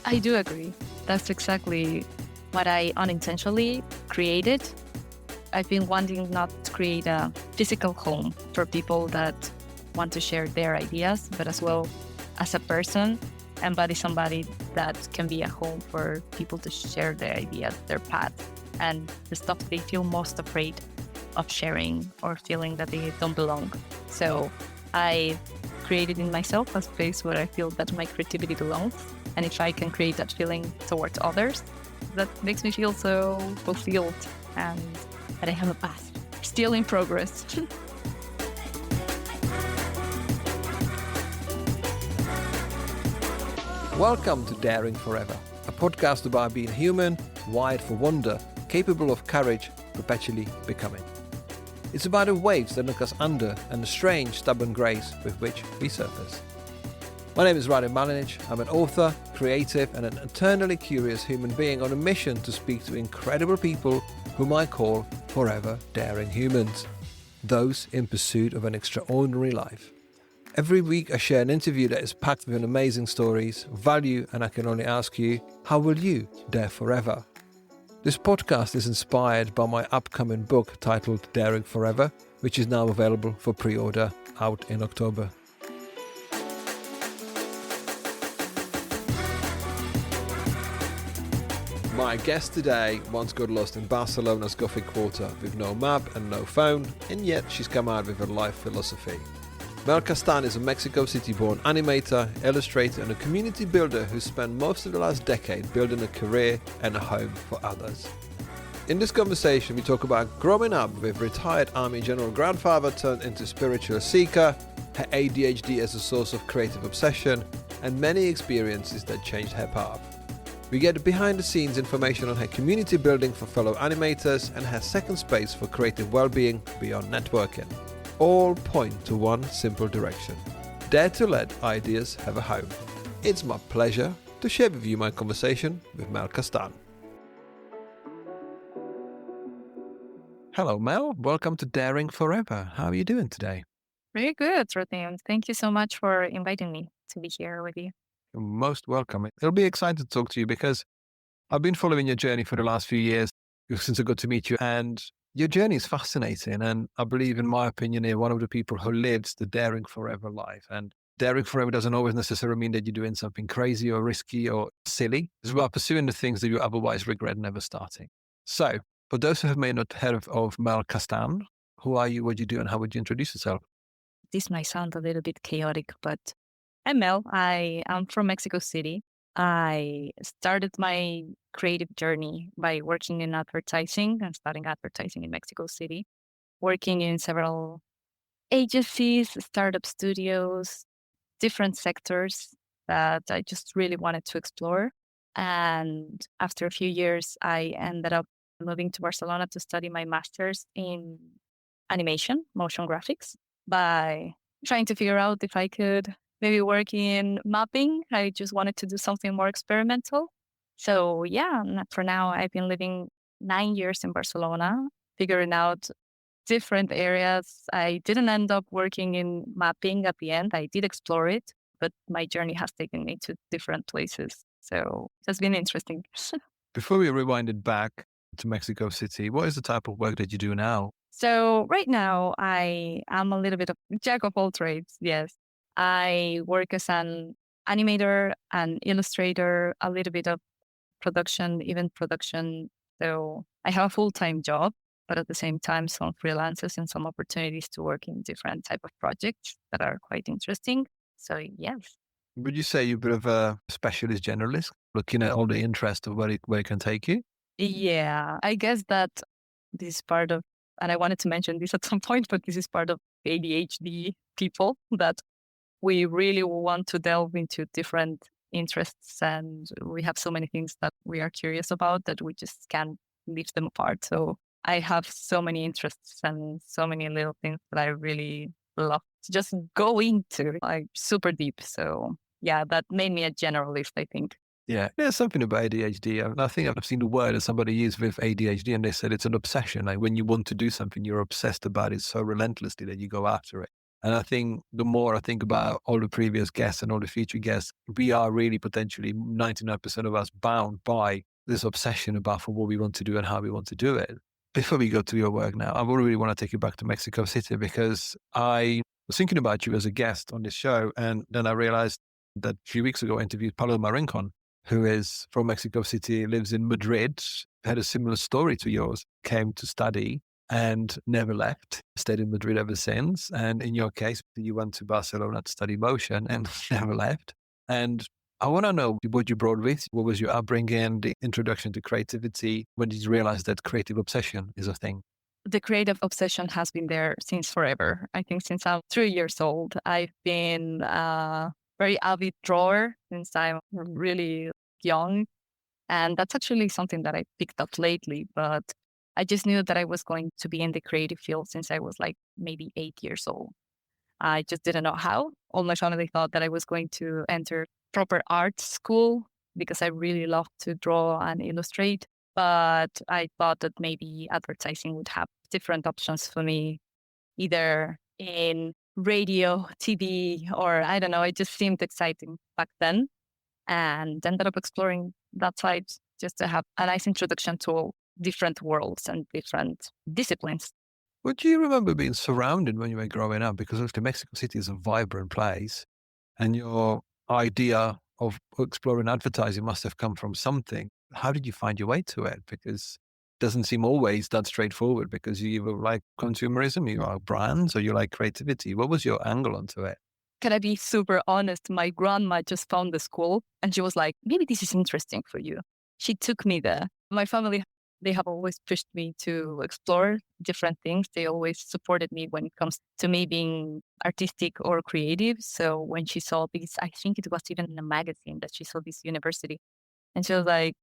I do agree. That's exactly what I unintentionally created. I've been wanting not to create a physical home for people that want to share their ideas, but as well as a person, embody somebody that can be a home for people to share their ideas, their paths, and the stuff they feel most afraid of sharing or feeling that they don't belong. So I created in myself a space where I feel that my creativity belongs. And if I can create that feeling towards others, that makes me feel so fulfilled and that I have a path. Still in progress. Welcome to Daring Forever, a podcast about being human, wired for wonder, capable of courage, perpetually becoming. It's about the waves that look us under and the strange, stubborn grace with which we surface. My name is Radim. I'm an author, creative, and an eternally curious human being on a mission to speak to incredible people whom I call forever daring humans, those in pursuit of an extraordinary life. Every week I share an interview that is packed with amazing stories, value, and I can only ask you, how will you dare forever? This podcast is inspired by my upcoming book titled Daring Forever, which is now available for pre-order, out in October. My guest today once got lost in Barcelona's Gothic quarter with no map and no phone, and yet she's come out with a life philosophy. Mel Castan is a Mexico City-born animator, illustrator, and a community builder who spent most of the last decade building a career and a home for others. In this conversation, we talk about growing up with retired Army general grandfather turned into spiritual seeker, her ADHD as a source of creative obsession, and many experiences that changed her path. We get behind-the-scenes information on her community building for fellow animators and her second space for creative well-being beyond networking. All point to one simple direction: dare to let ideas have a home. It's my pleasure to share with you my conversation with Mel Castan. Hello, Mel. Welcome to Daring Forever. How are you doing today? Very good, Radim. Thank you so much for inviting me to be here with you. You're most welcome. It'll be exciting to talk to you because I've been following your journey for the last few years since I got to meet you, and your journey is fascinating. And I believe, in my opinion, you're one of the people who lives the Daring Forever life. And Daring Forever doesn't always necessarily mean that you're doing something crazy or risky or silly. It's about pursuing the things that you otherwise regret never starting. So, for those who have may not heard of Mel Castan, who are you, what do you do, and how would you introduce yourself? This might sound a little bit chaotic, but I'm Mel. I am from Mexico City. I started my creative journey by working in advertising and studying advertising in Mexico City, working in several agencies, startup studios, different sectors that I just really wanted to explore. And after a few years, I ended up moving to Barcelona to study my master's in animation, motion graphics, by trying to figure out if I could maybe work in mapping. I just wanted to do something more experimental. So yeah, for now, I've been living 9 years in Barcelona, figuring out different areas. I didn't end up working in mapping at the end. I did explore it, but my journey has taken me to different places. So it's been interesting. Before we rewind it back to Mexico City, what is the type of work that you do now? So right now, I am a little bit of jack of all trades. Yes. I work as an animator, an illustrator, a little bit of production, event production. So I have a full-time job, but at the same time, some freelances and some opportunities to work in different type of projects that are quite interesting. So yes. Would you say you're a bit of a specialist generalist, looking at all the interest of where it can take you? Yeah, I guess that this is part of, and I wanted to mention this at some point, but this is part of ADHD people that we really want to delve into different interests, and we have so many things that we are curious about that we just can't leave them apart. So I have so many interests and so many little things that I really love to just go into, like super deep. So yeah, that made me a generalist, I think. Yeah, there's something about ADHD. I think I've seen the word that somebody used with ADHD, and they said it's an obsession. Like when you want to do something, you're obsessed about it so relentlessly that you go after it. And I think the more I think about all the previous guests and all the future guests, we are really potentially 99% of us bound by this obsession about for what we want to do and how we want to do it. Before we go to your work now, I really want to take you back to Mexico City because I was thinking about you as a guest on this show. And then I realized that a few weeks ago, I interviewed Paloma Rincon, who is from Mexico City, lives in Madrid, had a similar story to yours, came to study and never left, stayed in Madrid ever since. And in your case, you went to Barcelona to study motion and never left. And I want to know what you brought with you. What was your upbringing, the introduction to creativity? When did you realize that creative obsession is a thing? The creative obsession has been there since forever. I think since I'm 3 years old, I've been a very avid drawer since I'm really young. And that's actually something that I picked up lately. But I just knew that I was going to be in the creative field since I was like maybe 8 years old. I just didn't know how. All my family thought that I was going to enter proper art school because I really love to draw and illustrate. But I thought that maybe advertising would have different options for me, either in radio, TV, or I don't know. It just seemed exciting back then and ended up exploring that side just to have a nice introduction to different worlds and different disciplines. What do you remember being surrounded when you were growing up? Because obviously Mexico City is a vibrant place and your idea of exploring advertising must have come from something. How did you find your way to it? Because it doesn't seem always that straightforward because you either like consumerism, you like brands, or you like creativity. What was your angle onto it? Can I be super honest? My grandma just found the school and she was like, maybe this is interesting for you. She took me there. My family, they have always pushed me to explore different things. They always supported me when it comes to me being artistic or creative. So when she saw this, I think it was even in a magazine that she saw this university. And she was like,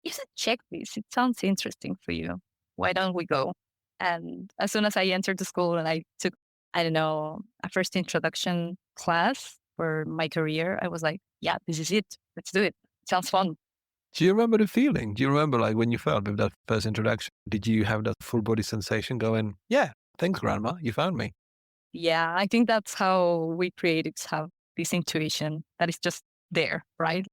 you should check this. It sounds interesting for you. Why don't we go? And as soon as I entered the school and I took, I don't know, a first introduction class for my career, I was like, yeah, this is it. Let's do it. It sounds fun. Do you remember the feeling? Do you remember like when you felt with that first introduction? Did you have that full body sensation going, yeah, thanks, grandma, you found me? Yeah, I think that's how we creatives have this intuition that is just there, right?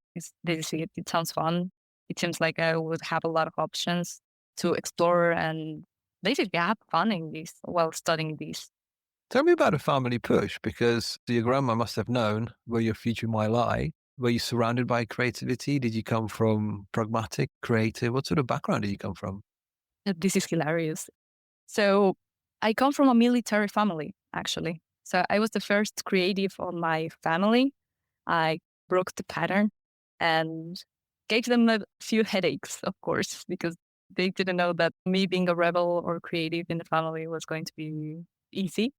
They see it. It sounds fun. It seems like I would have a lot of options to explore and basically have fun in this while studying this. Tell me about a family push because your grandma must have known where your future might lie. Were you surrounded by creativity? Did you come from pragmatic, creative? What sort of background did you come from? This is hilarious. So I come from a military family, actually. So I was the first creative on my family. I broke the pattern and gave them a few headaches, of course, because they didn't know that me being a rebel or creative in the family was going to be easy.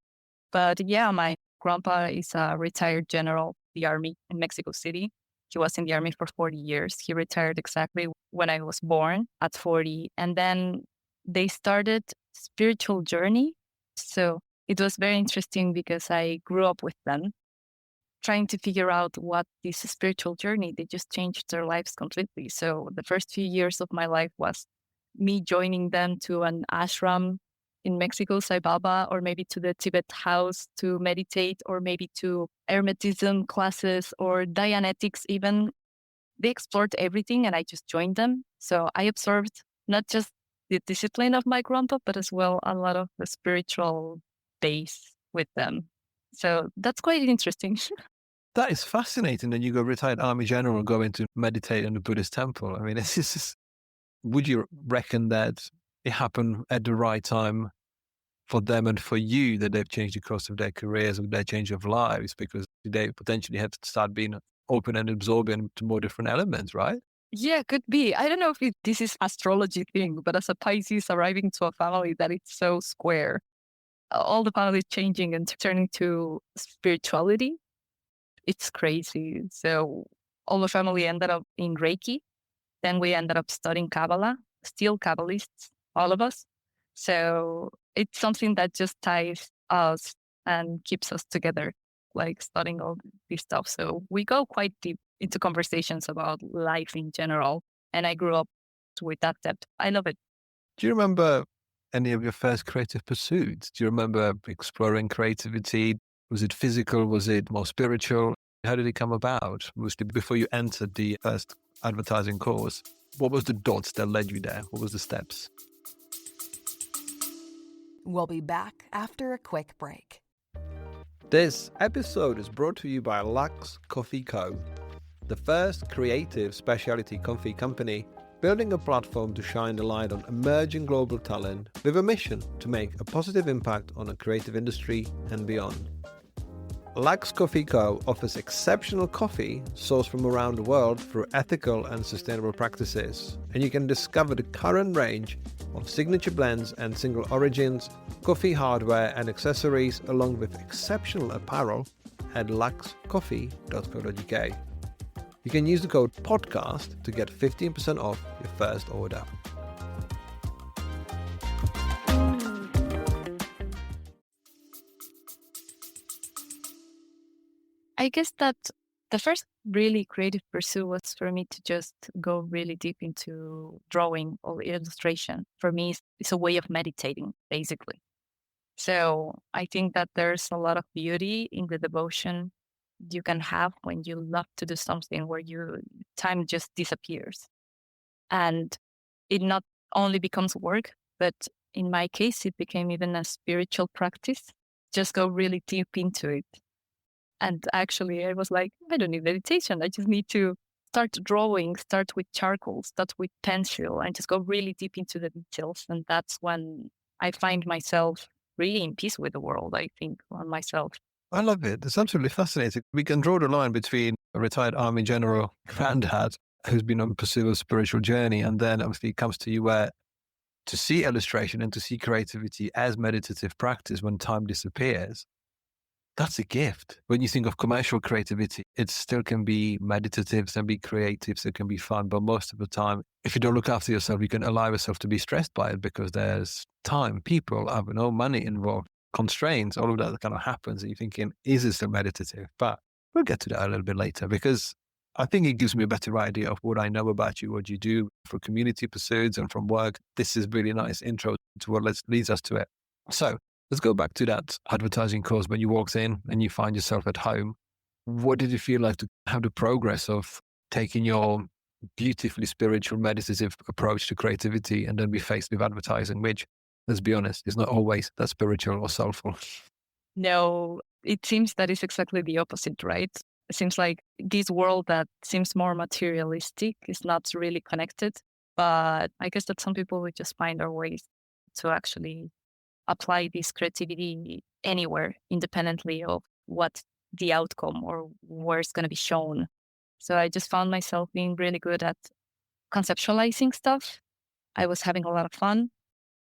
But yeah, my grandpa is a retired general, the army in Mexico City. He was in the army for 40 years. He retired exactly when I was born at 40. And then they started spiritual journey. So it was very interesting because I grew up with them trying to figure out what this spiritual journey, they just changed their lives completely. So the first few years of my life was me joining them to an ashram in Mexico, Sai Baba, or maybe to the Tibet house to meditate, or maybe to Hermetism classes or Dianetics even. They explored everything and I just joined them. So I observed not just the discipline of my grandpa, but as well a lot of the spiritual base with them. So that's quite interesting. That is fascinating that you go retired army general going to meditate in the Buddhist temple. I mean, this is, would you reckon that it happened at the right time for them and for you that they've changed the course of their careers or their change of lives because they potentially had to start being open and absorbing to more different elements, right? Yeah, could be. I don't know if this is astrology thing, but as a Pisces arriving to a family that is so square, all the family changing and turning to spirituality, it's crazy. So all the family ended up in Reiki. Then we ended up studying Kabbalah, still Kabbalists, all of us. So it's something that just ties us and keeps us together, like studying all this stuff. So we go quite deep into conversations about life in general. And I grew up with that depth. I love it. Do you remember any of your first creative pursuits? Do you remember exploring creativity? Was it physical? Was it more spiritual? How did it come about? Mostly before you entered the first advertising course, what was the dots that led you there? What was the steps? We'll be back after a quick break. This episode is brought to you by Lux Coffee Co., the first creative specialty coffee company building a platform to shine the light on emerging global talent with a mission to make a positive impact on the creative industry and beyond. Lux Coffee Co. offers exceptional coffee sourced from around the world through ethical and sustainable practices, and you can discover the current range of signature blends and single origins, coffee hardware and accessories, along with exceptional apparel at luxcoffee.co.uk. You can use the code PODCAST to get 15% off your first order. I guess that the first really creative pursuit was for me to just go really deep into drawing or illustration. For me, it's a way of meditating, basically. So I think that there's a lot of beauty in the devotion you can have when you love to do something where your time just disappears. And it not only becomes work, but in my case, it became even a spiritual practice. Just go really deep into it. And actually, I was like, I don't need meditation. I just need to start drawing, start with charcoal, start with pencil, and just go really deep into the details. And that's when I find myself really in peace with the world, I think, on myself. I love it. It's absolutely fascinating. We can draw the line between a retired army general granddad who's been on pursuit of a spiritual journey, and then obviously it comes to you where to see illustration and to see creativity as meditative practice when time disappears, that's a gift. When you think of commercial creativity, it still can be meditative and be creative, so it can be fun. But most of the time, if you don't look after yourself, you can allow yourself to be stressed by it because there's time, people, have no money involved, constraints, all of that kind of happens. And you're thinking, is this still meditative? But we'll get to that a little bit later because I think it gives me a better idea of what I know about you, what you do for community pursuits and from work. This is really nice intro to what leads us to it. So let's go back to that advertising course when you walked in and you find yourself at home. What did it feel like to have the progress of taking your beautifully spiritual, meditative approach to creativity and then be faced with advertising, which, let's be honest, is not always that spiritual or soulful? No, it seems that it's exactly the opposite, right? It seems like this world that seems more materialistic is not really connected. But I guess that some people would just find their ways to actually apply this creativity anywhere, independently of what the outcome or where it's going to be shown. So I just found myself being really good at conceptualizing stuff. I was having a lot of fun.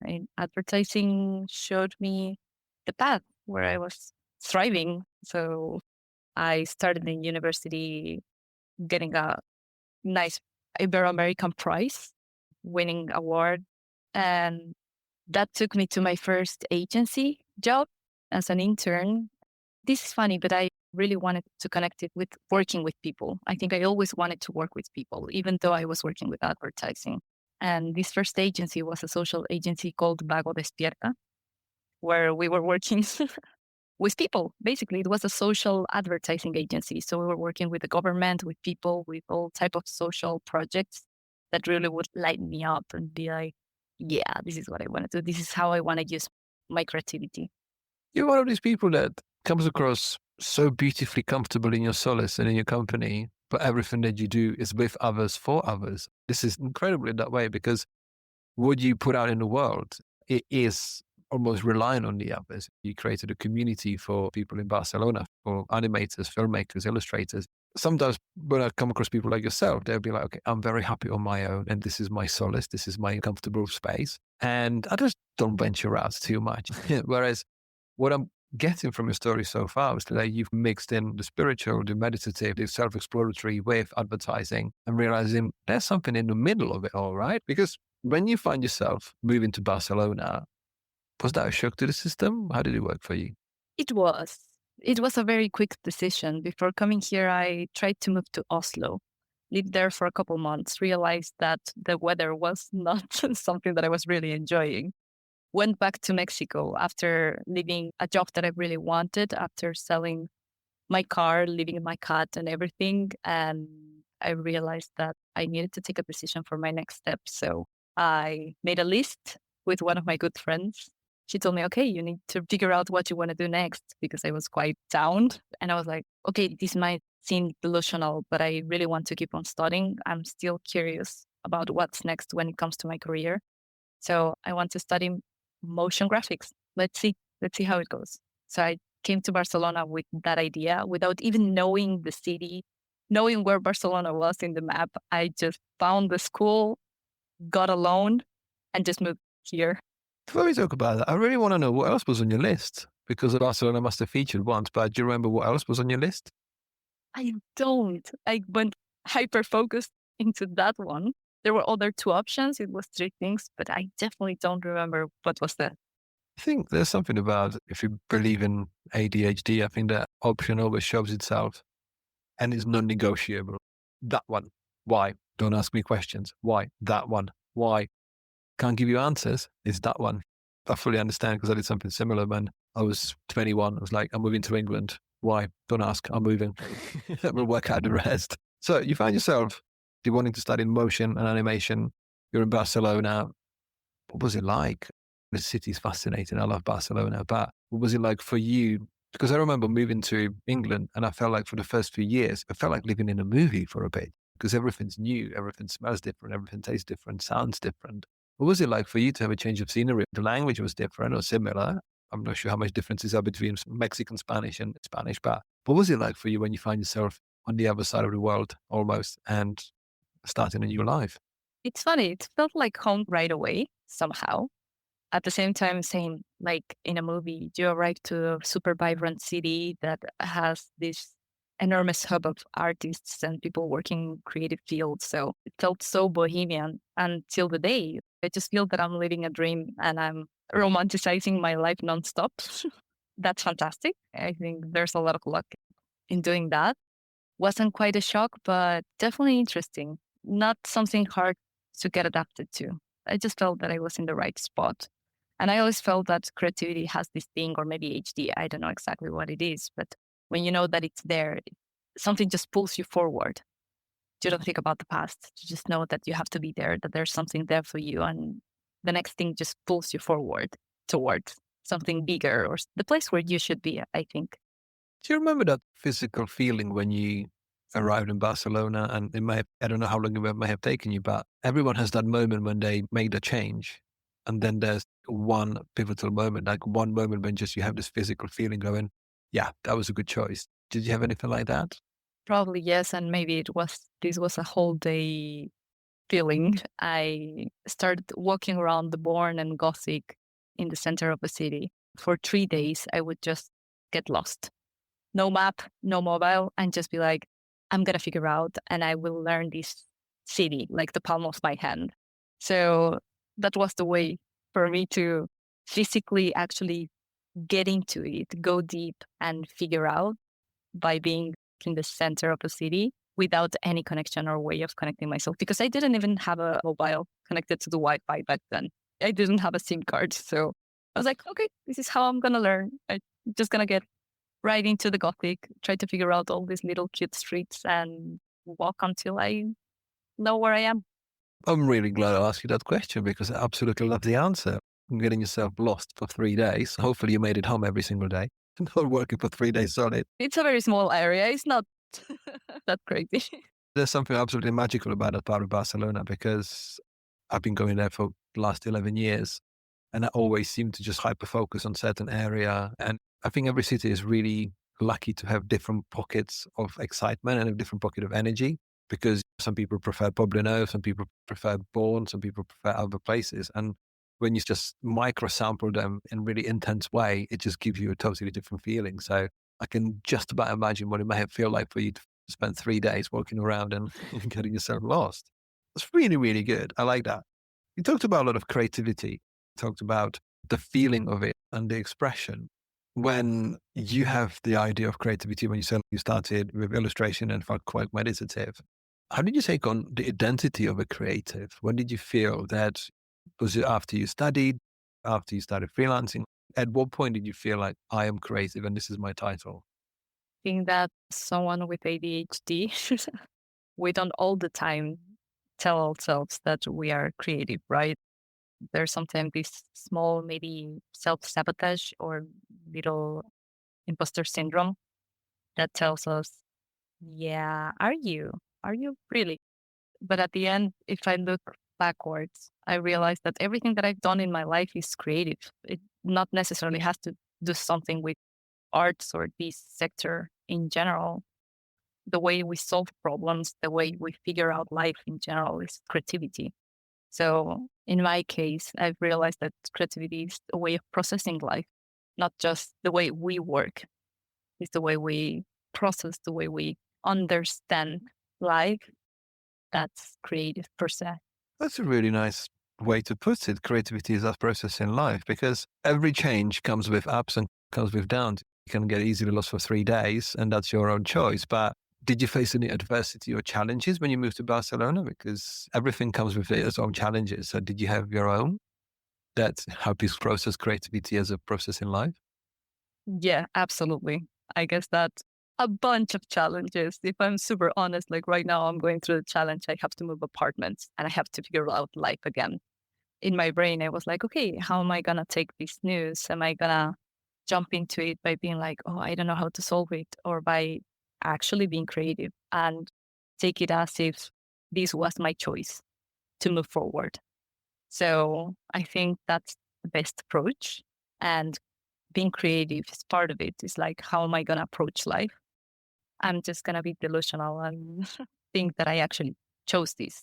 And advertising showed me the path where I was thriving. So I started in university getting a nice Ibero-American prize, winning award. And that took me to my first agency job as an intern. This is funny, but I really wanted to connect it with working with people. I think I always wanted to work with people, even though I was working with advertising. And this first agency was a social agency called Vago Despierta, where we were working with people. Basically, it was a social advertising agency. So we were working with the government, with people, with all type of social projects that really would light me up and be like, yeah, this is what I want to do. This is how I want to use my creativity. You're one of these people that comes across so beautifully comfortable in your solace and in your company, but everything that you do is with others, for others. This is incredible in that way because what you put out in the world, it is almost relying on the others. You created a community for people in Barcelona, for animators, filmmakers, illustrators. Sometimes when I come across people like yourself, they'll be like, okay, I'm very happy on my own and this is my solace. This is my comfortable space. And I just don't venture out too much. Whereas what I'm getting from your story so far is that you've mixed in the spiritual, the meditative, the self-exploratory with advertising and realizing there's something in the middle of it all, right? Because when you find yourself moving to Barcelona, was that a shock to the system? How did it work for you? It was. It was a very quick decision. Before coming here, I tried to move to Oslo, lived there for a couple months, realized that the weather was not something that I was really enjoying. went back to Mexico after leaving a job that I really wanted, after selling my car, leaving my cat and everything. And I realized that I needed to take a decision for my next step. So I made a list with one of my good friends. She told me, okay, you need to figure out what you want to do next because I was quite down. And I was like, okay, this might seem delusional, but I really want to keep on studying. I'm still curious about what's next when it comes to my career. So I want to study motion graphics. Let's see how it goes. So I came to Barcelona with that idea without even knowing the city, knowing where Barcelona was in the map. I just found the school, got a loan, and just moved here. Before we talk about that, I really want to know what else was on your list, because Barcelona must have featured once, but do you remember what else was on your list? I don't. I went hyper focused into that one. There were other two options. It was three things, but I definitely don't remember what was that. I think there's something about, if you believe in ADHD, I think that option always shows itself and is non-negotiable. That one. Why? Don't ask me questions. Why? That one. Why? Can't give you answers. It's that one. I fully understand because I did something similar when I was 21. I was like, I'm moving to England. Why? Don't ask. I'm moving. We'll work out the rest. So you find yourself wanting to study motion and animation. You're in Barcelona. What was it like? The city's fascinating. I love Barcelona. But what was it like for you? Because I remember moving to England and I felt like for the first few years, I felt like living in a movie for a bit because everything's new. Everything smells different. Everything tastes different. Sounds different. What was it like for you to have a change of scenery? The language was different or similar. I'm not sure how much differences are between Mexican Spanish and Spanish, but what was it like for you when you find yourself on the other side of the world almost and starting a new life? It's funny. It felt like home right away somehow. At the same time, same like in a movie, you arrive to a super vibrant city that has this enormous hub of artists and people working in creative fields. So it felt so bohemian until the day. I just feel that I'm living a dream and I'm romanticizing my life nonstop. That's fantastic. I think there's a lot of luck in doing that. Wasn't quite a shock, but definitely interesting. Not something hard to get adapted to. I just felt that I was in the right spot. And I always felt that creativity has this thing, or maybe HD, I don't know exactly what it is, but when you know that it's there, something just pulls you forward. You don't think about the past. You just know that you have to be there, that there's something there for you. And the next thing just pulls you forward towards something bigger or the place where you should be, I think. Do you remember that physical feeling when you arrived in Barcelona? And it may have, I don't know how long it may have taken you, but everyone has that moment when they made a change. And then there's one pivotal moment, like one moment when just you have this physical feeling going, yeah, that was a good choice. Did you have anything like that? Probably yes, and maybe this was a whole day feeling. I started walking around the Born and Gothic in the center of the city. For 3 days, I would just get lost. No map, no mobile, and just be like, I'm gonna figure out and I will learn this city like the palm of my hand. So that was the way for me to physically actually get into it, go deep and figure out by being in the center of the city without any connection or way of connecting myself because I didn't even have a mobile connected to the Wi-Fi back then. I didn't have a SIM card. So I was like, okay, this is how I'm going to learn. I'm just going to get right into the Gothic, try to figure out all these little cute streets and walk until I know where I am. I'm really glad I asked you that question because I absolutely love the answer. Getting yourself lost for 3 days. Hopefully you made it home every single day. Not working for 3 days solid. It's a very small area. It's not that crazy. There's something absolutely magical about that part of Barcelona because I've been going there for the last 11 years and I always seem to just hyper focus on certain area. And I think every city is really lucky to have different pockets of excitement and a different pocket of energy because some people prefer Poblano, some people prefer Born, some people prefer other places. And when you just micro sample them in a really intense way, it just gives you a totally different feeling. So I can just about imagine what it may have feel like for you to spend 3 days walking around and getting yourself lost. It's really, really good. I like that. You talked about a lot of creativity, talked about the feeling of it and the expression. When you have the idea of creativity, when you said you started with illustration and felt quite meditative, how did you take on the identity of a creative? When did you feel that? Was it after you studied? after you started freelancing? At what point did you feel like I am creative and this is my title? Think that someone with ADHD, we don't all the time tell ourselves that we are creative, right? There's sometimes this small, maybe self sabotage or little imposter syndrome that tells us, yeah, are you? Are you really? But at the end, if I look backwards, I realize that everything that I've done in my life is creative. It not necessarily has to do something with arts or this sector in general. The way we solve problems, the way we figure out life in general is creativity. So in my case, I've realized that creativity is a way of processing life, not just the way we work. It's the way we process, the way we understand life. That's creative per se. That's a really nice way to put it. Creativity is a process in life because every change comes with ups and comes with downs. You can get easily lost for 3 days and that's your own choice. But did you face any adversity or challenges when you moved to Barcelona? Because everything comes with its own challenges. So did you have your own that help you process creativity as a process in life? Yeah, absolutely. I guess that a bunch of challenges. If I'm super honest, like right now, I'm going through the challenge. I have to move apartments and I have to figure out life again. In my brain, I was like, okay, how am I going to take this news? Am I going to jump into it by being like, oh, I don't know how to solve it, or by actually being creative and take it as if this was my choice to move forward? So I think that's the best approach. And being creative is part of it. It's like, how am I going to approach life? I'm just going to be delusional and think that I actually chose this.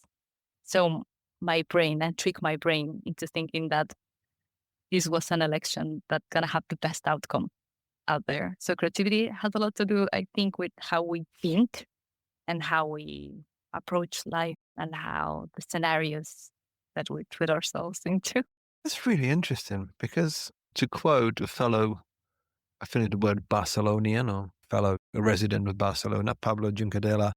So my brain and trick my brain into thinking that this was an election that's going to have the best outcome out there. So creativity has a lot to do, I think, with how we think and how we approach life and how the scenarios that we put ourselves into. That's really interesting because to quote a fellow, I think the word Barcelonian or fellow resident of Barcelona, Pablo Juncadella,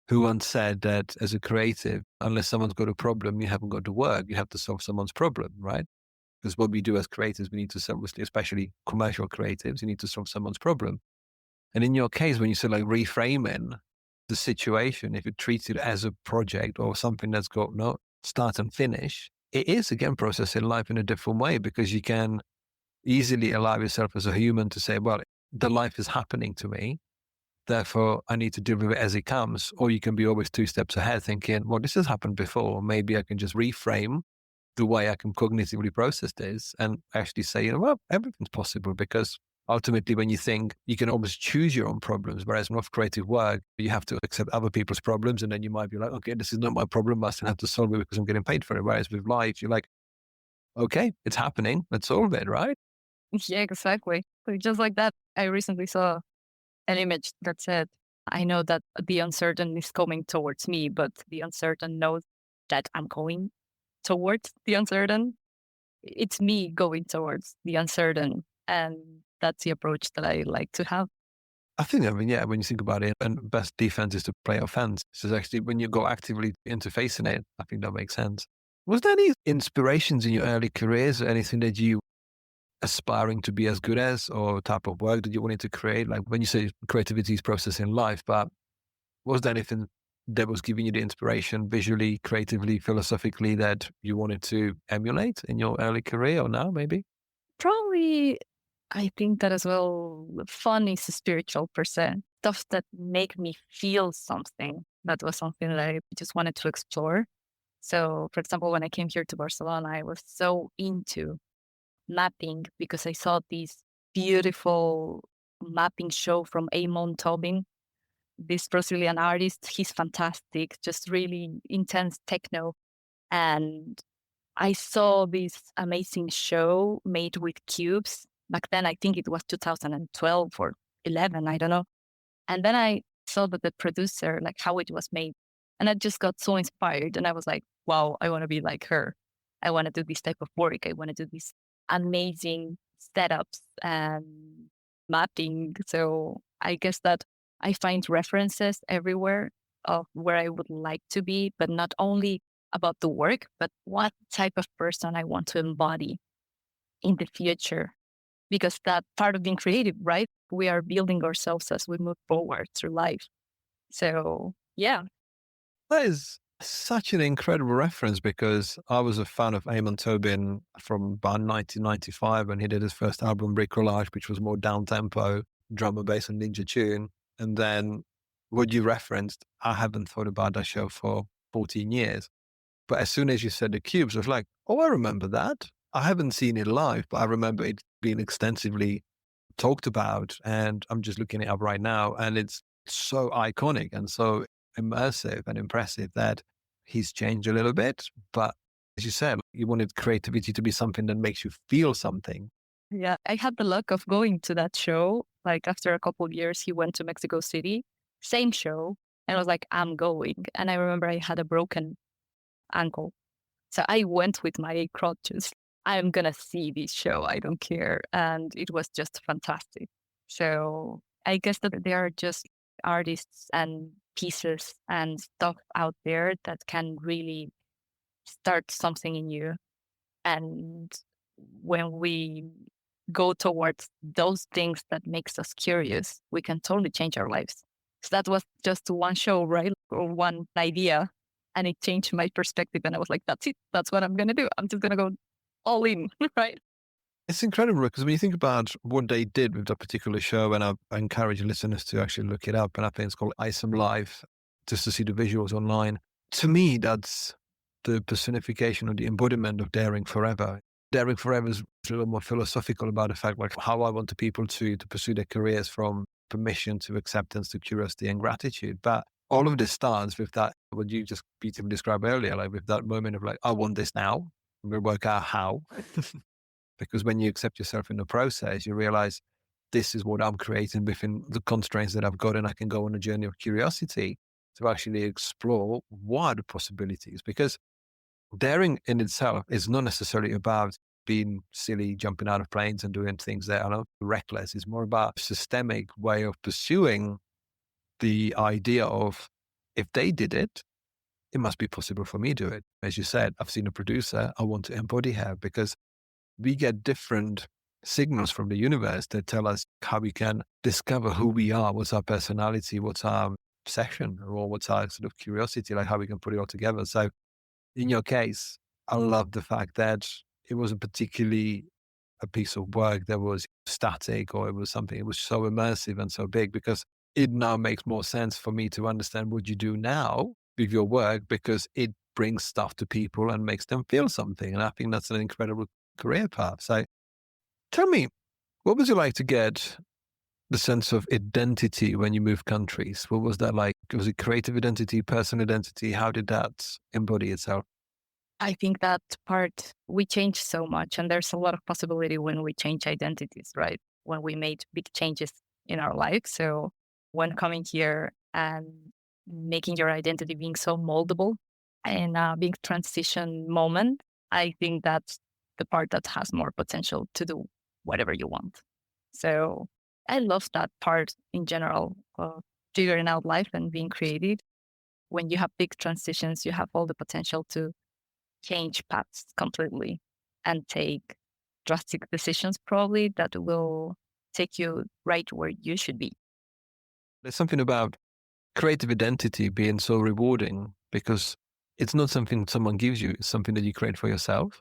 who once said that as a creative, unless someone's got a problem, you haven't got to work. You have to solve someone's problem, right? Because what we do as creatives, we need to solve, especially commercial creatives, you need to solve someone's problem. And in your case, when you say like reframing the situation, if you treat it as a project or something that's got no start and finish, it is again processing life in a different way because you can easily allow yourself as a human to say, well, the life is happening to me. Therefore, I need to deal with it as it comes. Or you can be always 2 steps ahead thinking, well, this has happened before. Maybe I can just reframe the way I can cognitively process this and actually say, well, everything's possible because ultimately when you think you can almost choose your own problems, whereas with creative work, you have to accept other people's problems. And then you might be like, okay, this is not my problem. I still have to solve it because I'm getting paid for it. Whereas with life, you're like, okay, it's happening. Let's solve it, right? Yeah, exactly. So just like that, I recently saw an image that said, I know that the uncertain is coming towards me, but the uncertain knows that I'm going towards the uncertain. It's me going towards the uncertain. And that's the approach that I like to have. I mean, yeah, when you think about it, and best defense is to play offense. So actually, when you go actively into facing it, I think that makes sense. Was there any inspirations in your early careers or anything that you aspiring to be as good as or type of work that you wanted to create? Like when you say creativity is process in life, but was there anything that was giving you the inspiration visually, creatively, philosophically that you wanted to emulate in your early career or now maybe? Probably, I think that as well, fun is spiritual per se. Stuff that make me feel something. That was something that I just wanted to explore. So, for example, when I came here to Barcelona, I was so into mapping because I saw this beautiful mapping show from Amon Tobin, this Brazilian artist. He's fantastic, just really intense techno. And I saw this amazing show made with cubes. Back then, I think it was 2012 or 11, I don't know. And then I saw that the producer, like how it was made. And I just got so inspired. And I was like, wow, I want to be like her. I want to do this type of work. I want to do these amazing setups and mapping. So I guess that I find references everywhere of where I would like to be, but not only about the work, but what type of person I want to embody. in the future, because that part of being creative, right? We are building ourselves as we move forward through life. So yeah, That is such an incredible reference because I was a fan of Eamon Tobin from about 1995 when he did his first album, Bricolage, which was more down tempo, drummer bass and ninja tune. And then what you referenced, I haven't thought about that show for 14 years. But as soon as you said the cubes, I was like, oh, I remember that. I haven't seen it live, but I remember it being extensively talked about. And I'm just looking it up right now. And it's so iconic and so immersive and impressive that he's changed a little bit. But as you said, you wanted creativity to be something that makes you feel something. yeah. I had the luck of going to that show. Like after a couple of years, he went to Mexico City, same show. And I was like, I'm going. And I remember I had a broken ankle. So I went with my crutches. I'm going to see this show. I don't care. And it was just fantastic. So I guess that there are just artists and pieces and stuff out there that can really start something in you. And when we go towards those things that makes us curious, we can totally change our lives. So that was just one show, right? Or one idea. And it changed my perspective. And I was like, that's it. That's what I'm going to do. I'm just going to go all in, right? It's incredible because when you think about what they did with that particular show, and I encourage listeners to actually look it up, and I think it's called Isom Live, just to see the visuals online. To me, that's the personification or the embodiment of daring forever. Daring forever is a little more philosophical about the fact like how I want the people to pursue their careers from permission to acceptance to curiosity and gratitude. But all of this starts with that, what you just beautifully described earlier, like with that moment of like, I want this now. We'll work out how. Because when you accept yourself in the process, you realize this is what I'm creating within the constraints that I've got, and I can go on a journey of curiosity to actually explore what are the possibilities. Because daring in itself is not necessarily about being silly, jumping out of planes and doing things that are reckless. It's more about a systemic way of pursuing the idea of if they did it, it must be possible for me to do it. As you said, I've seen a producer, I want to embody her because we get different signals from the universe that tell us how we can discover who we are, what's our personality, what's our obsession, or what's our sort of curiosity, like how we can put it all together. So in your case, I love the fact that it wasn't particularly a piece of work that was static or it was something, it was so immersive and so big because it now makes more sense for me to understand what you do now with your work because it brings stuff to people and makes them feel something. And I think that's an incredible career path. So tell me, what was it like to get the sense of identity when you moved countries? What was that like? Was it creative identity, personal identity? How did that embody itself? I think that part, we change so much. And there's a lot of possibility when we change identities, right? When we made big changes in our life. So when coming here and making your identity being so moldable and a big transition moment, I think that's the part that has more potential to do whatever you want. So I love that part in general of figuring out life and being creative. When you have big transitions, you have all the potential to change paths completely and take drastic decisions probably that will take you right where you should be. There's something about creative identity being so rewarding because it's not something someone gives you, it's something that you create for yourself.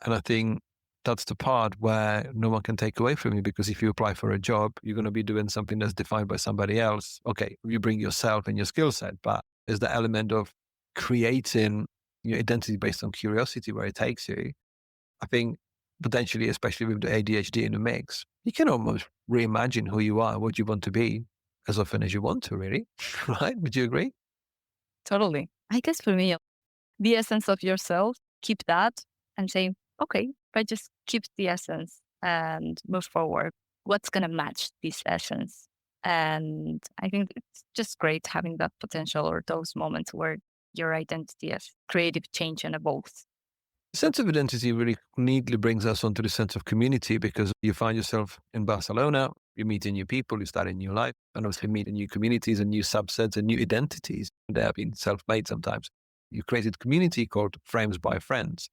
And I think that's the part where no one can take away from you because if you apply for a job, you're going to be doing something that's defined by somebody else. Okay, you bring yourself and your skill set, but there's the element of creating your identity based on curiosity where it takes you. I think potentially, especially with the ADHD in the mix, you can almost reimagine who you are, what you want to be as often as you want to, really. Right? Would you agree? Totally. I guess for me, the essence of yourself, keep that and say, okay, if I just keep the essence and move forward, what's going to match this essence? And I think it's just great having that potential or those moments where your identity as creative change and evolves. Sense of identity really neatly brings us onto the sense of community because you find yourself in Barcelona, you're meeting new people, you start a new life, and obviously meeting new communities and new subsets and new identities. They have been self-made sometimes. You created a community called Frames by Friends.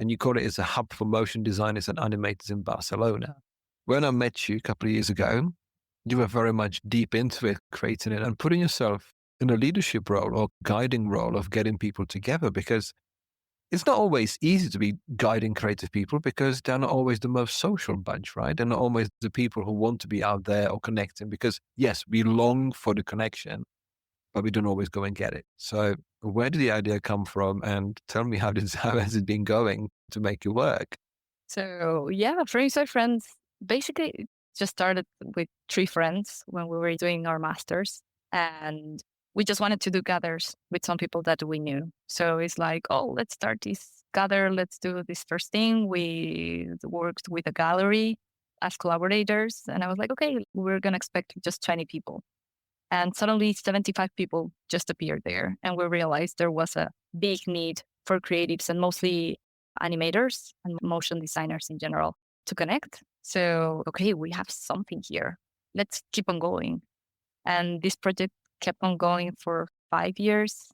and you call it as a hub for motion designers and animators in Barcelona. When I met you a couple of years ago, you were very much deep into it, creating it and putting yourself in a leadership role or guiding role of getting people together, because it's not always easy to be guiding creative people because they're not always the most social bunch, right? They're not always the people who want to be out there or connecting because, yes, we long for the connection, but we don't always go and get it. So where did the idea come from? And tell me, how has it been going to make it work? So yeah, Friends are Friends basically it just started with three friends when we were doing our masters. And we just wanted to do gathers with some people that we knew. So it's like, oh, let's start this gather. Let's do this first thing. We worked with a gallery as collaborators. And I was like, okay, we're going to expect just 20 people. And suddenly 75 people just appeared there. And we realized there was a big need for creatives and mostly animators and motion designers in general to connect. So, okay, we have something here. Let's keep on going. And this project kept on going for 5 years.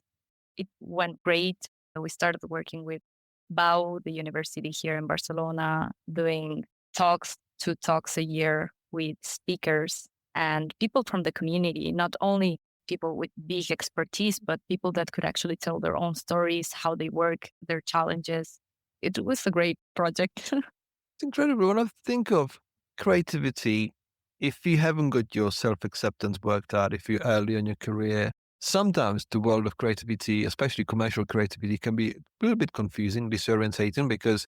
It went great. We started working with BAU, the university here in Barcelona, doing talks, 2 talks a year with speakers and people from the community, not only people with big expertise, but people that could actually tell their own stories, how they work, their challenges. It was a great project. It's incredible. When I think of creativity, if you haven't got your self acceptance worked out, if you're early in your career, sometimes the world of creativity, especially commercial creativity, can be a little bit confusing, disorientating, because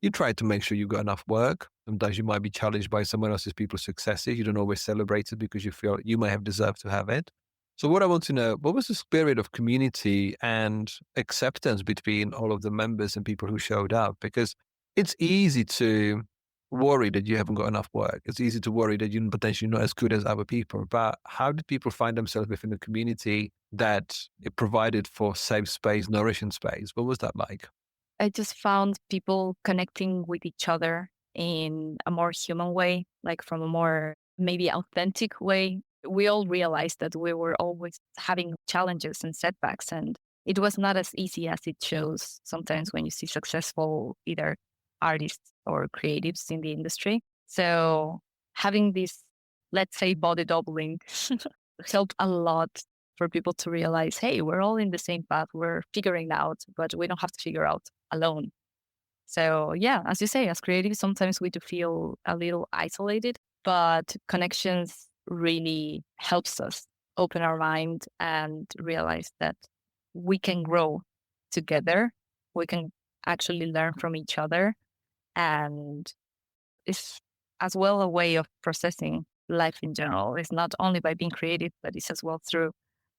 you try to make sure you've got enough work. Sometimes you might be challenged by someone else's people's successes. You don't always celebrate it because you feel you may have deserved to have it. So what I want to know, what was the spirit of community and acceptance between all of the members and people who showed up? Because it's easy to worry that you haven't got enough work. It's easy to worry that you're potentially not as good as other people. But how did people find themselves within the community that it provided for safe space, nourishing space? What was that like? I just found people connecting with each other in a more human way, like from a more maybe authentic way. We all realized that we were always having challenges and setbacks, and it was not as easy as it shows sometimes when you see successful either artists or creatives in the industry. So having this, let's say, body doubling helped a lot for people to realize, hey, we're all in the same path. We're figuring it out, but we don't have to figure out alone. So yeah, as you say, as creatives, sometimes we do feel a little isolated, but connections really helps us open our mind and realize that we can grow together. We can actually learn from each other. And it's as well a way of processing life in general. It's not only by being creative, but it's as well through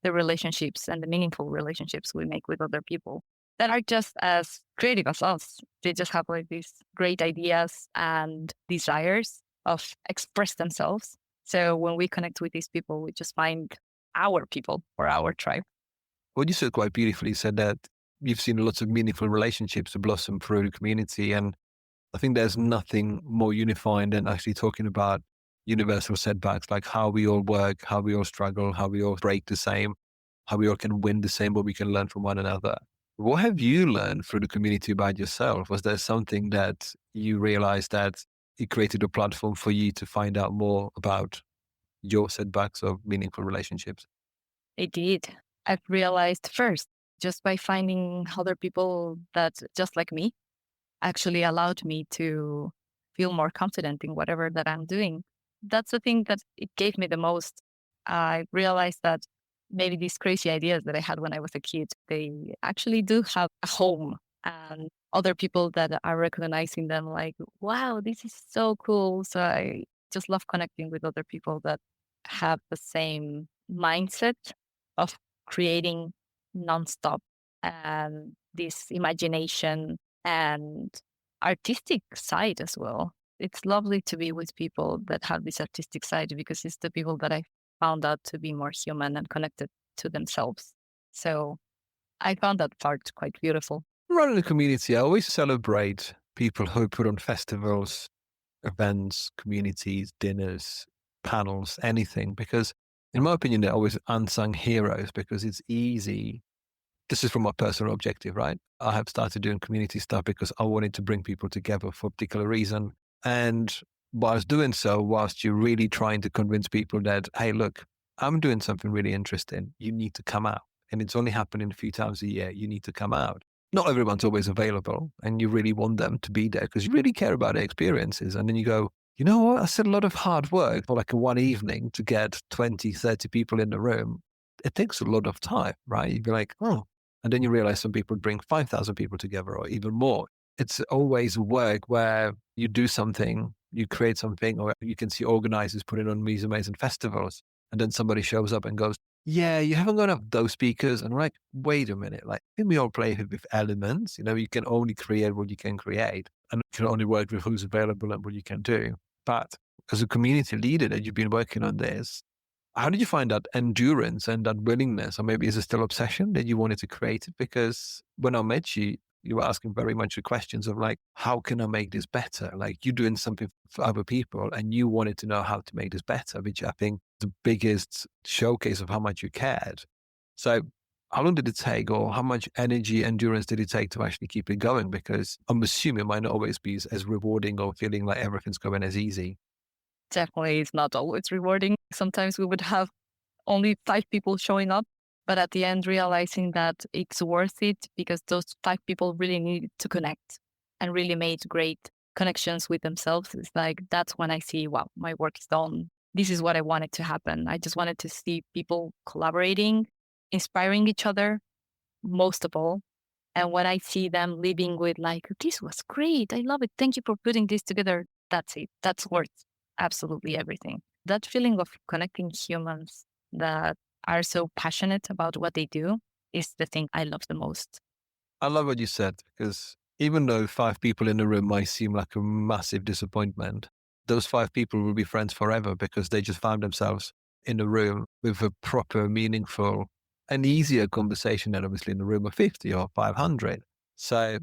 the relationships and the meaningful relationships we make with other people that are just as creative as us. They just have like these great ideas and desires of express themselves. So when we connect with these people, we just find our people or our tribe. Well, you said quite beautifully, you said that you've seen lots of meaningful relationships blossom through the community. And I think there's nothing more unifying than actually talking about universal setbacks, like how we all work, how we all struggle, how we all break the same, how we all can win the same, but we can learn from one another. What have you learned through the community about yourself? Was there something that you realized that it created a platform for you to find out more about your setbacks or meaningful relationships? It did. I've realized first, just by finding other people that just like me actually allowed me to feel more confident in whatever that I'm doing. That's the thing that it gave me the most. I realized that maybe these crazy ideas that I had when I was a kid, they actually do have a home and other people that are recognizing them like, wow, this is so cool. So I just love connecting with other people that have the same mindset of creating nonstop and this imagination and artistic side as well. It's lovely to be with people that have this artistic side because it's the people that I found out to be more human and connected to themselves. So I found that part quite beautiful. Running a community, I always celebrate people who put on festivals, events, communities, dinners, panels, anything, because in my opinion, they're always unsung heroes because it's easy this is from my personal objective, right? I have started doing community stuff because I wanted to bring people together for a particular reason. And whilst doing so, whilst you're really trying to convince people that, hey, look, I'm doing something really interesting, you need to come out. And it's only happening a few times a year. You need to come out. Not everyone's always available, and you really want them to be there because you really care about their experiences. And then you go, you know what? I said a lot of hard work for like a one evening to get 20, 30 people in the room. It takes a lot of time, right? You'd be like, oh. And then you realize some people bring 5,000 people together or even more. It's always work where you do something, you create something, or you can see organizers put it on these amazing festivals. And then somebody shows up and goes, yeah, you haven't got enough those speakers. And we're like, wait a minute, like, can we all play with elements? You know, you can only create what you can create and you can only work with who's available and what you can do. But as a community leader that you've been working on this, how did you find that endurance and that willingness? Or maybe is it still obsession that you wanted to create it? Because when I met you, you were asking very much the questions of like, how can I make this better? Like you're doing something for other people and you wanted to know how to make this better, which I think is the biggest showcase of how much you cared. So how long did it take or how much energy, endurance did it take to actually keep it going? Because I'm assuming it might not always be as rewarding or feeling like everything's going as easy. Definitely it's not always rewarding. Sometimes we would have only 5 people showing up, but at the end realizing that it's worth it because those 5 people really needed to connect and really made great connections with themselves. It's like, that's when I see, wow, my work is done. This is what I wanted to happen. I just wanted to see people collaborating, inspiring each other, most of all. And when I see them living with like, this was great. I love it. Thank you for putting this together. That's it. That's worth absolutely everything. That feeling of connecting humans that are so passionate about what they do is the thing I love the most. I love what you said because even though 5 people in the room might seem like a massive disappointment, those 5 people will be friends forever because they just found themselves in the room with a proper, meaningful, and easier conversation than obviously in the room of 50 or 500. So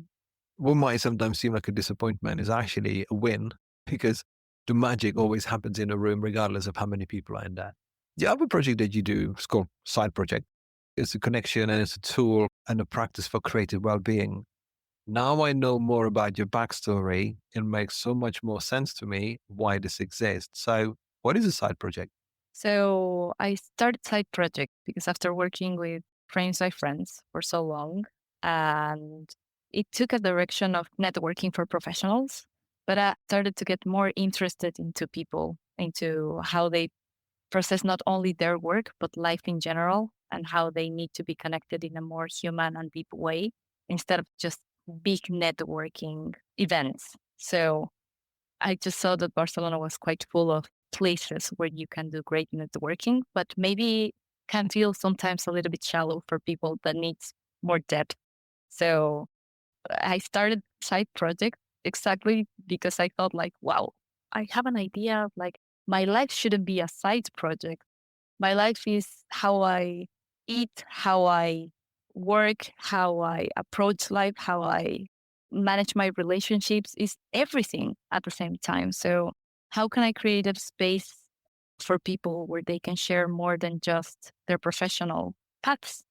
what might sometimes seem like a disappointment is actually a win because the magic always happens in a room regardless of how many people are in there. The other project that you do is called Side Project. It's a connection and it's a tool and a practice for creative well-being. Now I know more about your backstory. It makes so much more sense to me why this exists. So what is a side project? So I started side project because after working with friends by friends for so long, and it took a direction of networking for professionals, but I started to get more interested into people, into how they process not only their work, but life in general and how they need to be connected in a more human and deep way instead of just big networking events. So I just saw that Barcelona was quite full of places where you can do great networking, but maybe can feel sometimes a little bit shallow for people that needs more depth. So I started side project exactly because I thought like, wow, I have an idea of like my life shouldn't be a side project. My life is how I eat, how I work, how I approach life, how I manage my relationships is everything at the same time. So how can I create a space for people where they can share more than just their professional paths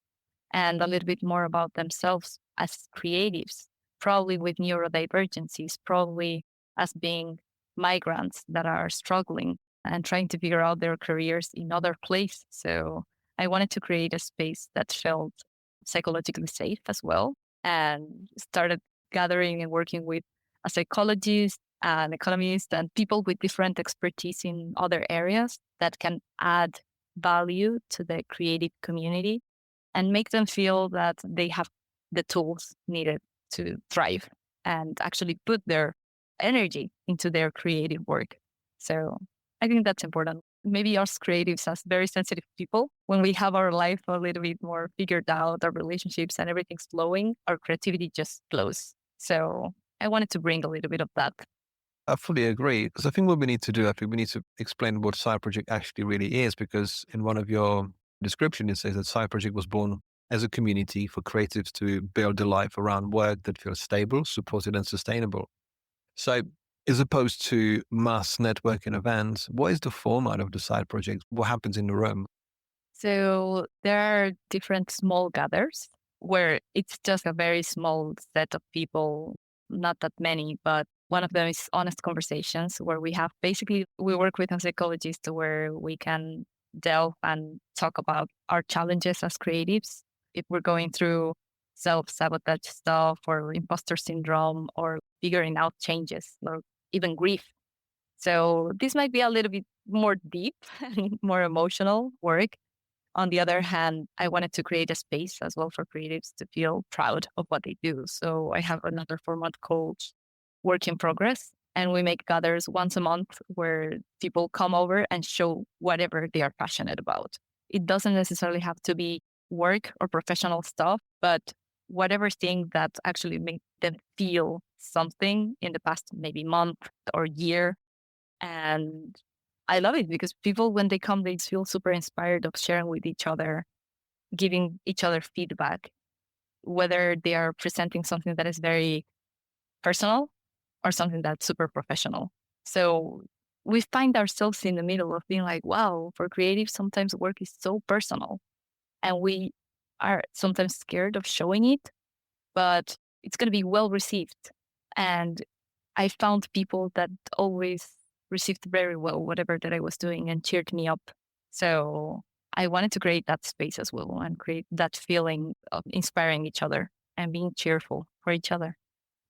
and a little bit more about themselves as creatives, probably with neurodivergencies, probably as being migrants that are struggling and trying to figure out their careers in other places. So I wanted to create a space that felt psychologically safe as well and started gathering and working with a psychologist, an economist, and people with different expertise in other areas that can add value to the creative community and make them feel that they have the tools needed to thrive and actually put their energy into their creative work. So I think that's important. Maybe us creatives, as very sensitive people, when we have our life a little bit more figured out, our relationships and everything's flowing, our creativity just flows. So I wanted to bring a little bit of that. I fully agree because I think what we need to do, I think we need to explain what side project actually really is because in one of your description, it says that side project was born as a community for creatives to build a life around work that feels stable, supported and sustainable. So as opposed to mass networking events, what is the format of the side project? What happens in the room? So there are different small gathers. where it's just a very small set of people, not that many, but one of them is honest conversations where we work with a psychologist where we can delve and talk about our challenges as creatives. If we're going through self-sabotage stuff or imposter syndrome or figuring out changes or even grief. So this might be a little bit more deep and more emotional work. On the other hand, I wanted to create a space as well for creatives to feel proud of what they do. So I have another format called Work in Progress. And we make gathers once a month where people come over and show whatever they are passionate about. It doesn't necessarily have to be work or professional stuff, but whatever thing that actually made them feel something in the past maybe month or year. And I love it because people, when they come, they feel super inspired of sharing with each other, giving each other feedback, whether they are presenting something that is very personal or something that's super professional. So we find ourselves in the middle of being like, wow, for creatives, sometimes work is so personal and we are sometimes scared of showing it, but it's going to be well received. And I found people that always received very well whatever that I was doing and cheered me up. So I wanted to create that space as well and create that feeling of inspiring each other and being cheerful for each other.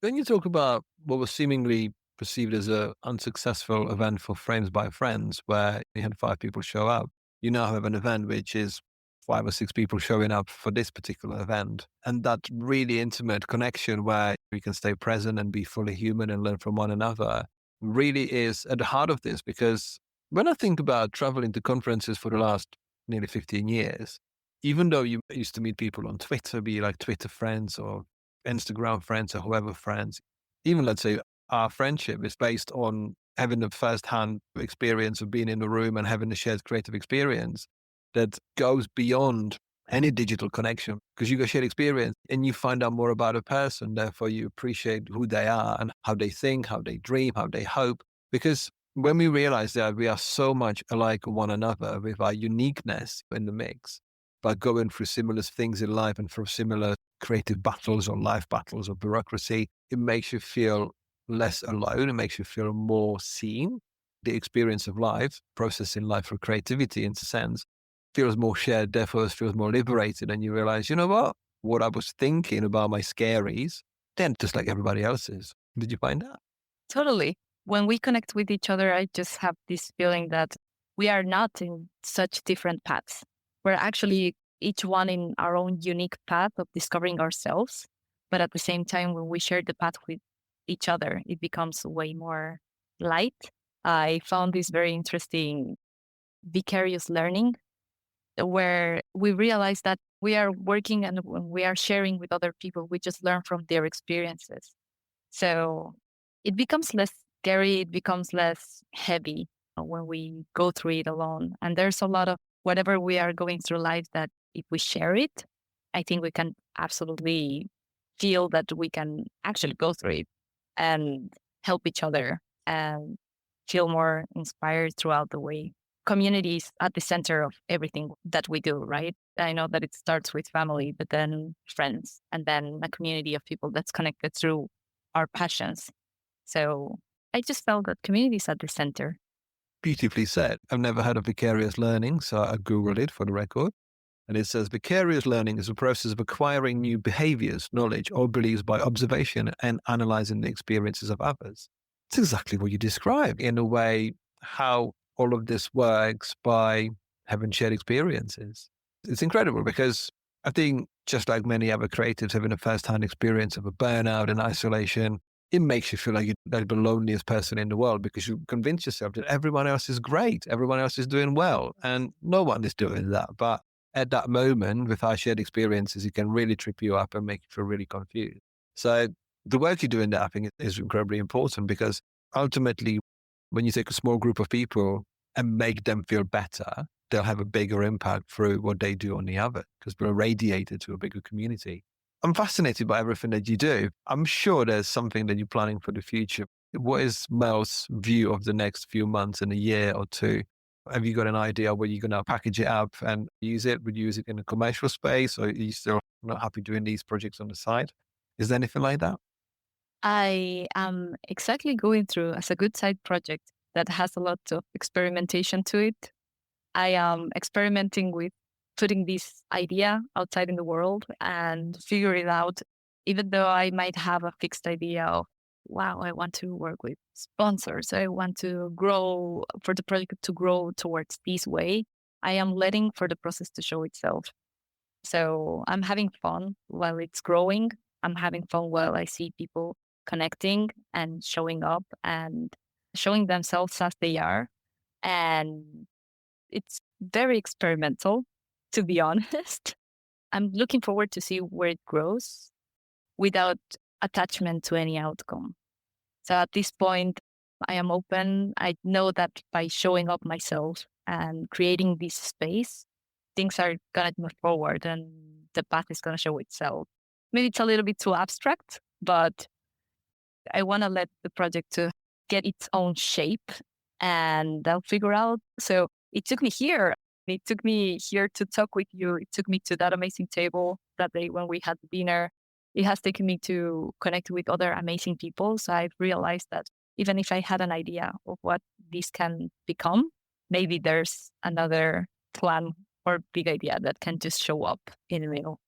Then you talk about what was seemingly perceived as a unsuccessful event for Frames by Friends, where you had 5 people show up. You now have an event which is 5 or 6 people showing up for this particular event. And that really intimate connection where we can stay present and be fully human and learn from one another really is at the heart of this. Because when I think about traveling to conferences for the last nearly 15 years, even though you used to meet people on Twitter, be like Twitter friends or Instagram friends or whoever friends, even let's say our friendship is based on having the first-hand experience of being in the room and having a shared creative experience that goes beyond any digital connection because you get shared experience and you find out more about a person. Therefore, you appreciate who they are and how they think, how they dream, how they hope. Because when we realize that we are so much alike one another with our uniqueness in the mix, by going through similar things in life and through similar creative battles or life battles or bureaucracy, it makes you feel less alone. It makes you feel more seen. The experience of life, processing life for creativity in a sense, feels more shared, therefore it feels more liberated. And you realize, you know what I was thinking about my scaries, then just like everybody else's. Did you find that? Totally. When we connect with each other, I just have this feeling that we are not in such different paths. We're actually each one in our own unique path of discovering ourselves. But at the same time, when we share the path with each other, it becomes way more light. I found this very interesting vicarious learning where we realize that we are working and when we are sharing with other people, we just learn from their experiences. So it becomes less scary, it becomes less heavy when we go through it alone. And there's a lot of whatever we are going through life that if we share it, I think we can absolutely feel that we can actually go through it and help each other and feel more inspired throughout the way. Community is at the center of everything that we do, right? I know that it starts with family, but then friends, and then a community of people that's connected through our passions. So I just felt that community is at the center. Beautifully said. I've never heard of vicarious learning, so I Googled it for the record. And it says vicarious learning is a process of acquiring new behaviors, knowledge, or beliefs by observation and analyzing the experiences of others. It's exactly what you described in a way, how all of this works by having shared experiences. It's incredible because I think just like many other creatives having a first-hand experience of a burnout and isolation, it makes you feel like you're the loneliest person in the world because you convince yourself that everyone else is great, everyone else is doing well, and no one is doing that. But at that moment, with our shared experiences, it can really trip you up and make you feel really confused. So the work you do in that, I think, is incredibly important because ultimately, when you take a small group of people and make them feel better, they'll have a bigger impact through what they do on the other because we're radiated to a bigger community. I'm fascinated by everything that you do. I'm sure there's something that you're planning for the future. What is Mel's view of the next few months and a year or two? Have you got an idea where you're going to package it up and use it? Would you use it in a commercial space, or are you still not happy doing these projects on the side? Is there anything like that? I am exactly going through as a good side project that has a lot of experimentation to it. I am experimenting with putting this idea outside in the world and figure it out, even though I might have a fixed idea of, wow, I want to work with sponsors. I want to grow for the project to grow towards this way. I am letting for the process to show itself. So I'm having fun while it's growing. I'm having fun while I see people connecting and showing up and showing themselves as they are. And it's very experimental, to be honest. I'm looking forward to see where it grows without attachment to any outcome. So at this point, I am open. I know that by showing up myself and creating this space, things are going to move forward and the path is going to show itself. Maybe it's a little bit too abstract, but I want to let the project to get its own shape and I'll figure out. So it took me here. It took me here to talk with you. It took me to that amazing table that day when we had dinner. It has taken me to connect with other amazing people. So I've realized that even if I had an idea of what this can become, maybe there's another plan or big idea that can just show up in the middle.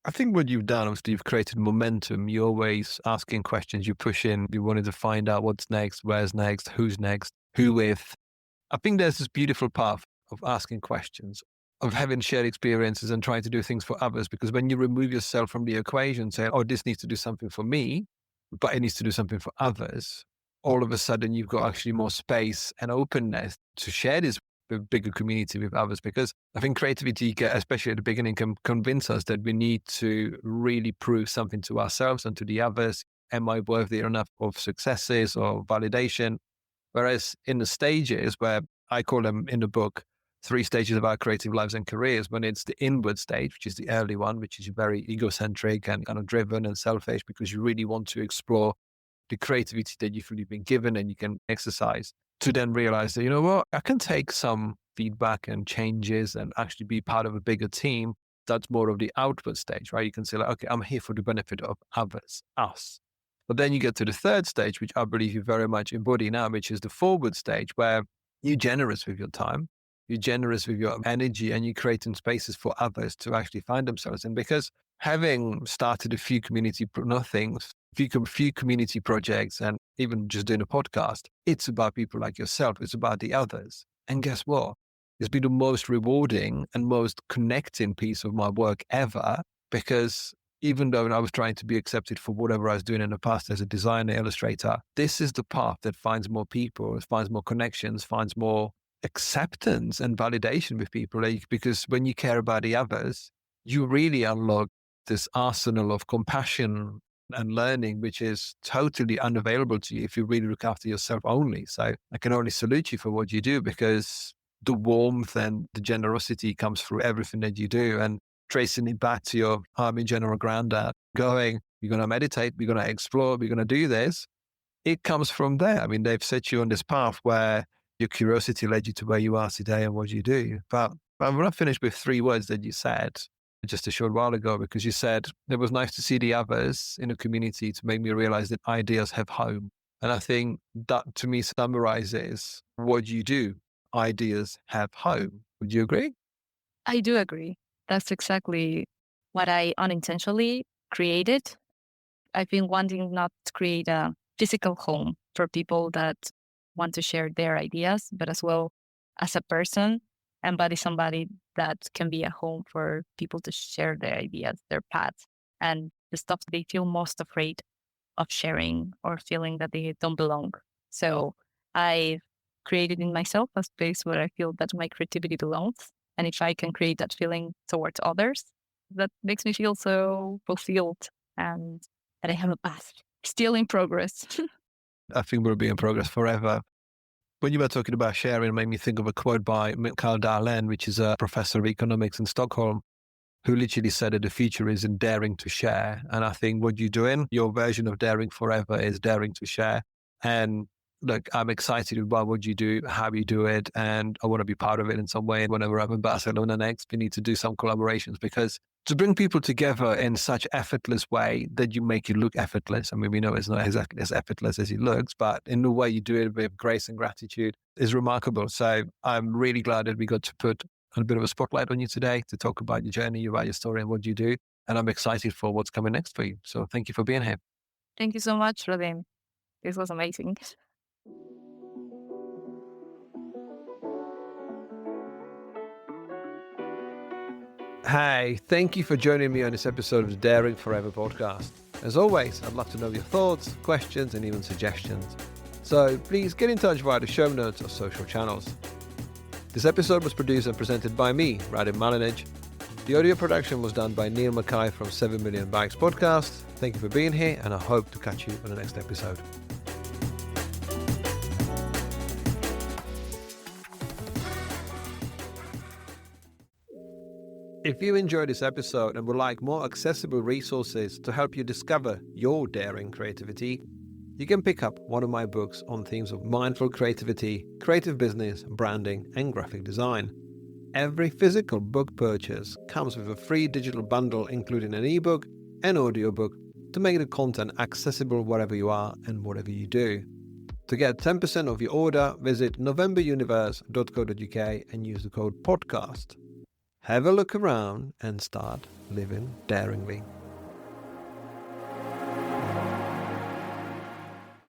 I think what you've done, obviously, you've created momentum. You're always asking questions. You push in. You wanted to find out what's next, where's next, who with. I think there's this beautiful path of asking questions, of having shared experiences and trying to do things for others. Because when you remove yourself from the equation, say, oh, this needs to do something for me, but it needs to do something for others, all of a sudden you've got actually more space and openness to share this with bigger community with others. Because I think creativity, especially at the beginning, can convince us that we need to really prove something to ourselves and to the others. Am I worthy enough of successes or validation? Whereas in the stages where I call them in the book, 3 stages of our creative lives and careers, when it's the inward stage, which is the early one, which is very egocentric and kind of driven and selfish because you really want to explore the creativity that you've really been given and you can exercise, to then realize that, you know what, I can take some feedback and changes and actually be part of a bigger team. That's more of the outward stage, right? You can say like, okay, I'm here for the benefit of others, us. But then you get to the 3rd stage, which I believe you very much embody now, which is the forward stage, where you're generous with your time, you're generous with your energy, and you're creating spaces for others to actually find themselves in. Because having started a few few community projects, and even just doing a podcast, it's about people like yourself. It's about the others. And guess what? It's been the most rewarding and most connecting piece of my work ever, because even though I was trying to be accepted for whatever I was doing in the past as a designer, illustrator, this is the path that finds more people, finds more connections, finds more acceptance and validation with people. Because when you care about the others, you really unlock this arsenal of compassion and learning, which is totally unavailable to you if you really look after yourself only. So I can only salute you for what you do, because the warmth and the generosity comes through everything that you do. And tracing it back to your Army General Granddad going, you're going to meditate, we're going to explore, we're going to do this. It comes from there. I mean, they've set you on this path where your curiosity led you to where you are today and what you do. But I'm going to finish with 3 words that you said just a short while ago, because you said it was nice to see the others in a community to make me realize that ideas have home. And I think that to me summarizes what you do. Ideas have home. Would you agree? I do agree. That's exactly what I unintentionally created. I've been wanting not to create a physical home for people that want to share their ideas, but as well as a person, embody somebody that can be a home for people to share their ideas, their paths, and the stuff they feel most afraid of sharing or feeling that they don't belong. So I've created in myself a space where I feel that my creativity belongs. And if I can create that feeling towards others, that makes me feel so fulfilled and that I have a path still in progress. I think we'll be in progress forever. When you were talking about sharing, it made me think of a quote by Mel Castan, which is a professor of economics in Stockholm, who literally said that the future is in daring to share. And I think what you're doing, your version of daring forever, is daring to share. And look, I'm excited about what you do, how you do it, and I want to be part of it in some way. And whenever I'm in Barcelona next, we need to do some collaborations, because to bring people together in such effortless way that you make it look effortless. I mean, we know it's not exactly as effortless as it looks, but in the way you do it with grace and gratitude is remarkable. So I'm really glad that we got to put a bit of a spotlight on you today to talk about your journey, about your story and what you do. And I'm excited for what's coming next for you. So thank you for being here. Thank you so much, Radim. This was amazing. Hey, thank you for joining me on this episode of the Daring Forever podcast. As always, I'd love to know your thoughts, questions, and even suggestions. So please get in touch via the show notes or social channels. This episode was produced and presented by me, Radim. The audio production was done by Neil Mackay from 7 Million Bikes Podcast. Thank you for being here, and I hope to catch you on the next episode. If you enjoyed this episode and would like more accessible resources to help you discover your daring creativity, you can pick up one of my books on themes of mindful creativity, creative business, branding, and graphic design. Every physical book purchase comes with a free digital bundle, including an ebook and audiobook, to make the content accessible wherever you are and whatever you do. To get 10% off your order, visit novemberuniverse.co.uk and use the code podcast. Have a look around and start living daringly.